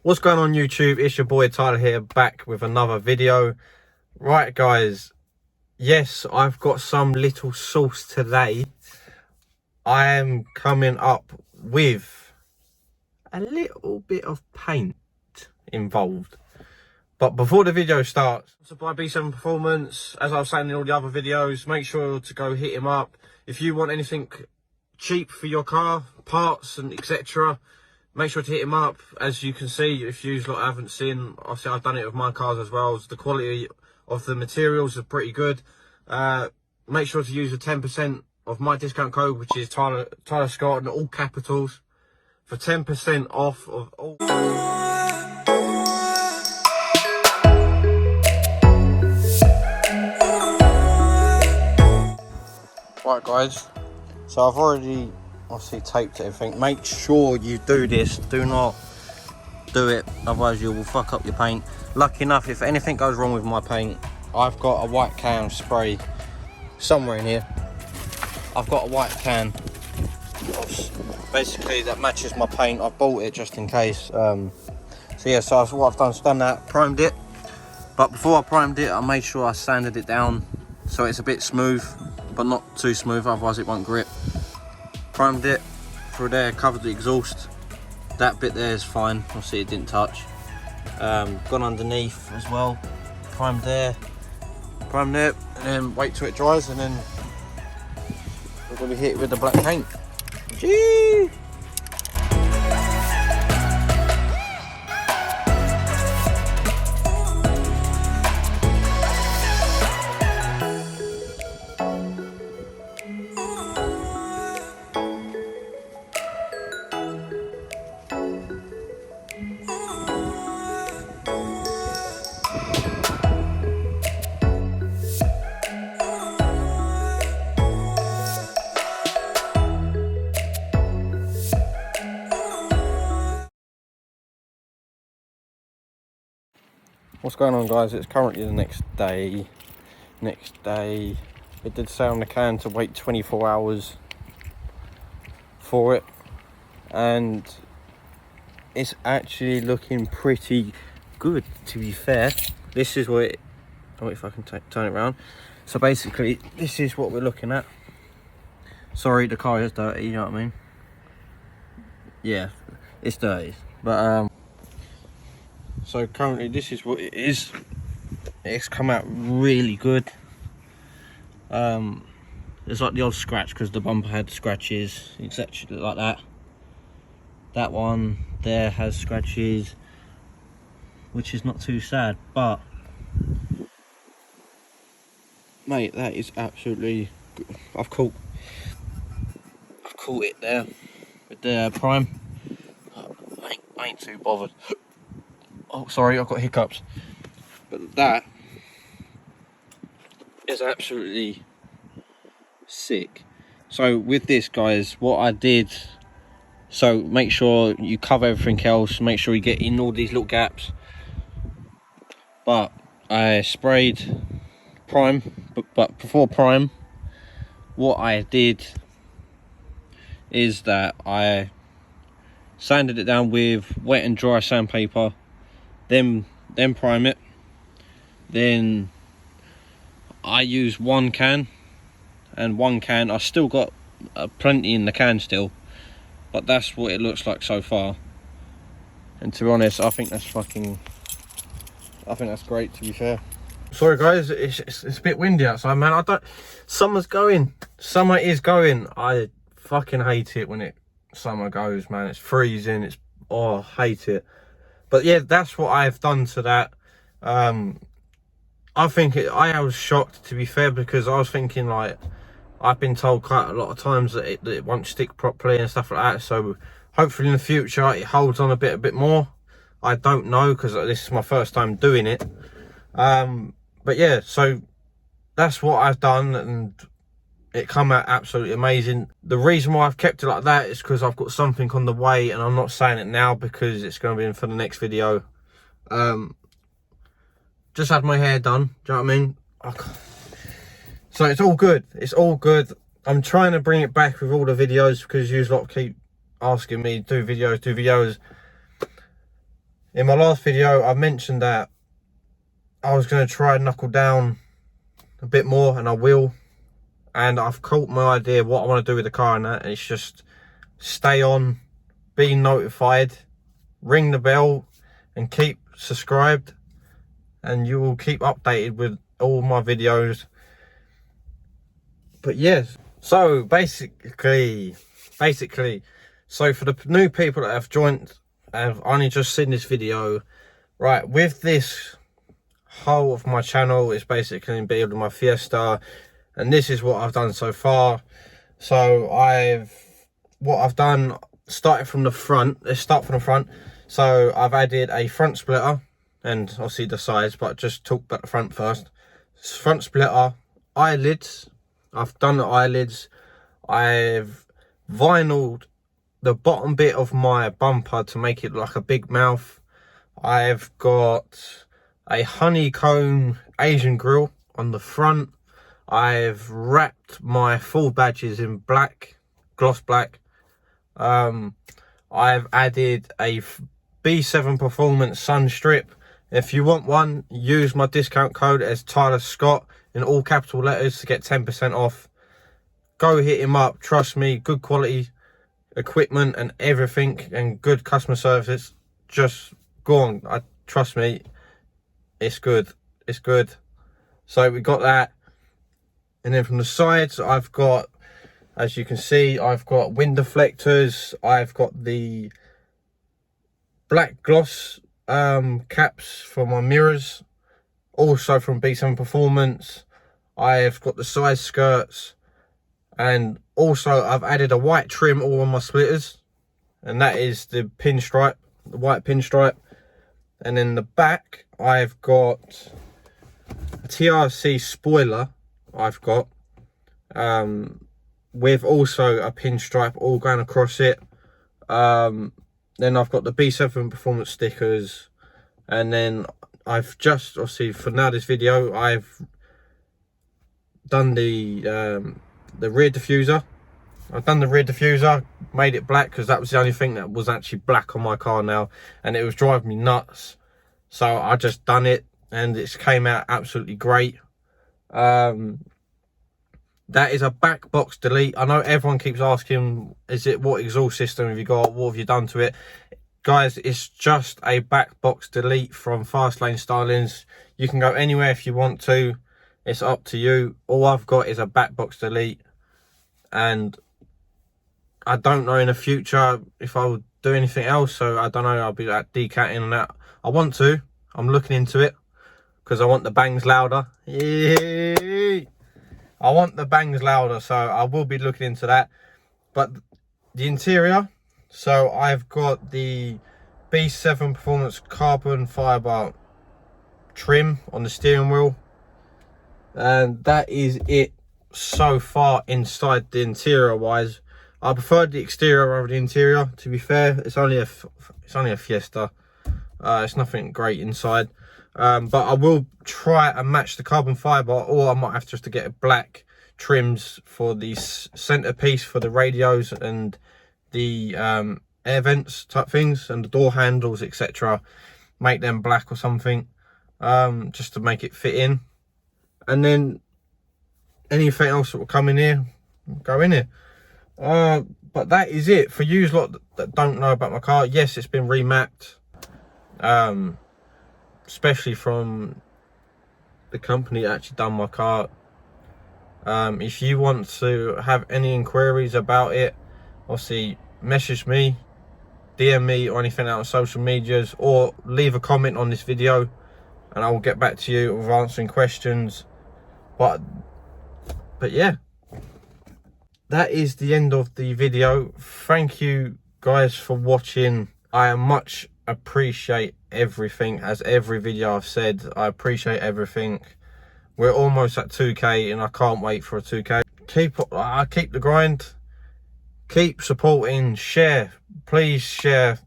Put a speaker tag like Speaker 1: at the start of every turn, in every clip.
Speaker 1: What's going on YouTube? It's your boy Tyler here, back with another video. Right guys, yes, I've got some little sauce today. I am coming up with a little bit of paint involved. But before the video starts, to buy B7 Performance, as I was saying in all the other videos, make sure to go hit him up. If you want anything cheap for your car, parts and etc., make sure to hit him up. As you can see, if you haven't seen, obviously I've done it with my cars as well. The quality of the materials are pretty good. Make sure to use the 10% of my discount code, which is TYLERSCOTT in all capitals, for 10% off of all. Right guys, so I've already obviously taped everything. Make sure you do this, do not do it, otherwise you will fuck up your paint. Lucky enough, if anything goes wrong with my paint, I've got a white can spray somewhere in here. I've got a white can basically that matches my paint. I bought it just in case. So yeah, so what I've done is done that, primed it, but before I primed it I made sure I sanded it down so it's a bit smooth, but not too smooth, otherwise it won't grip. Primed it through there, covered the exhaust. That bit there is fine, obviously it didn't touch. Gone underneath as well, primed there, and then wait till it dries, and then we're going to hit it with the black paint. Gee! What's going on guys, it's currently the next day. It did say on the can to wait 24 hours for it, and it's actually looking pretty good, to be fair. This is what it, oh, if I can turn it around. So basically this is what we're looking at. Sorry, the car is dirty, you know what I mean? Yeah, it's dirty, but so currently this is what it is. It's come out really good. There's like the odd scratch because the bumper had scratches, etc. like that. That one there has scratches, which is not too sad, but mate, that is absolutely good. I've caught it there with the prime. I ain't too bothered. Oh, sorry, I've got hiccups. But that is absolutely sick. So with this, guys, what I did, so make sure you cover everything else, make sure you get in all these little gaps. But I sprayed prime, but before prime, what I did is that I sanded it down with wet and dry sandpaper. Then prime it. Then I use one can, and one can I still got plenty in the can still, but that's what it looks like so far. And to be honest, I think that's great, to be fair. Sorry guys, it's a bit windy outside, man. Summer is going. I fucking hate it when summer goes, man. It's freezing. I hate it. But yeah, that's what I've done to that. I was shocked, to be fair, because I was thinking, like, I've been told quite a lot of times that it won't stick properly and stuff like that. So hopefully in the future it holds on a bit more. I don't know, because this is my first time doing it. But yeah, so that's what I've done, and it come out absolutely amazing. The reason why I've kept it like that is because I've got something on the way, and I'm not saying it now because it's going to be in for the next video. Just had my hair done, do you know what I mean? So it's all good, I'm trying to bring it back with all the videos because you lot keep asking me do videos. In my last video, I mentioned that I was going to try and knuckle down a bit more, and I will. And I've caught my idea what I want to do with the car and that. And it's just stay on, be notified, ring the bell, and keep subscribed. And you will keep updated with all my videos. But yes, so basically, so for the new people that have joined, have only just seen this video, right, with this whole of my channel is basically building my Fiesta, and this is what I've done so far. So what I've done, started from the front. Let's start from the front. So I've added a front splitter, and obviously the sides, but just talk about the front first. Front splitter, eyelids. I've done the eyelids. I've vinyled the bottom bit of my bumper to make it like a big mouth. I've got a honeycomb Asian grille on the front. I've wrapped my full badges in black, gloss black. I've added a B7 Performance sun strip. If you want one, use my discount code as TYLERSCOTT in all capital letters to get 10% off. Go hit him up, trust me, good quality equipment and everything, and good customer service. Just go on, trust me, it's good, it's good. So we got that. And then from the sides, I've got, as you can see, I've got wind deflectors. I've got the black gloss caps for my mirrors, also from B7 Performance. I've got the side skirts, and also I've added a white trim all on my splitters, and that is the pinstripe, the white pinstripe. And then the back, I've got a TRC spoiler. I've got with also a pinstripe all going across it. Then I've got the B7 Performance stickers, and then I've just, obviously for now this video, I've done the rear diffuser. I've done the rear diffuser, made it black because that was the only thing that was actually black on my car now, and it was driving me nuts. So I just done it, and it came out absolutely great. That is a back box delete. I know everyone keeps asking, is it, what exhaust system have you got, what have you done to it? Guys, it's just a back box delete from Fastlane Stylings. You can go anywhere if you want to, it's up to you. All I've got is a back box delete, and I don't know in the future if I'll do anything else, so I don't know, I'll be like decanting on that. I want to, I'm looking into it, because I want the bangs louder. Yay! I want the bangs louder, so I will be looking into that. But the interior, so I've got the B7 Performance carbon fibre trim on the steering wheel, and that is it so far inside the interior wise. I prefer the exterior over the interior, to be fair. It's only a Fiesta. It's nothing great inside. But I will try and match the carbon fibre, or I might have just to get black trims for the centerpiece for the radios and the air vents type things, and the door handles, etc. Make them black or something, just to make it fit in. And then anything else that will come in here, go in here. But that is it. For you lot that don't know about my car, yes, it's been remapped. Especially from the company that actually done my car. If you want to have any inquiries about it, obviously message me, DM me, or anything out on social medias, or leave a comment on this video and I will get back to you with answering questions. But yeah, that is the end of the video. Thank you guys for watching. I much appreciate everything, as every video I've said, I appreciate everything. We're almost at 2k and I can't wait for a 2k. Keep the grind, keep supporting, share, please share,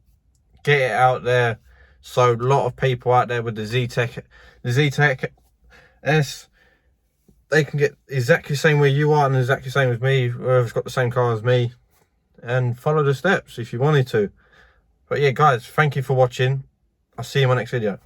Speaker 1: get it out there, so a lot of people out there with the Z-Tech S, they can get exactly the same way you are, and exactly the same as me, whoever's got the same car as me, and follow the steps if you wanted to. But yeah guys, thank you for watching. I'll see you in my next video.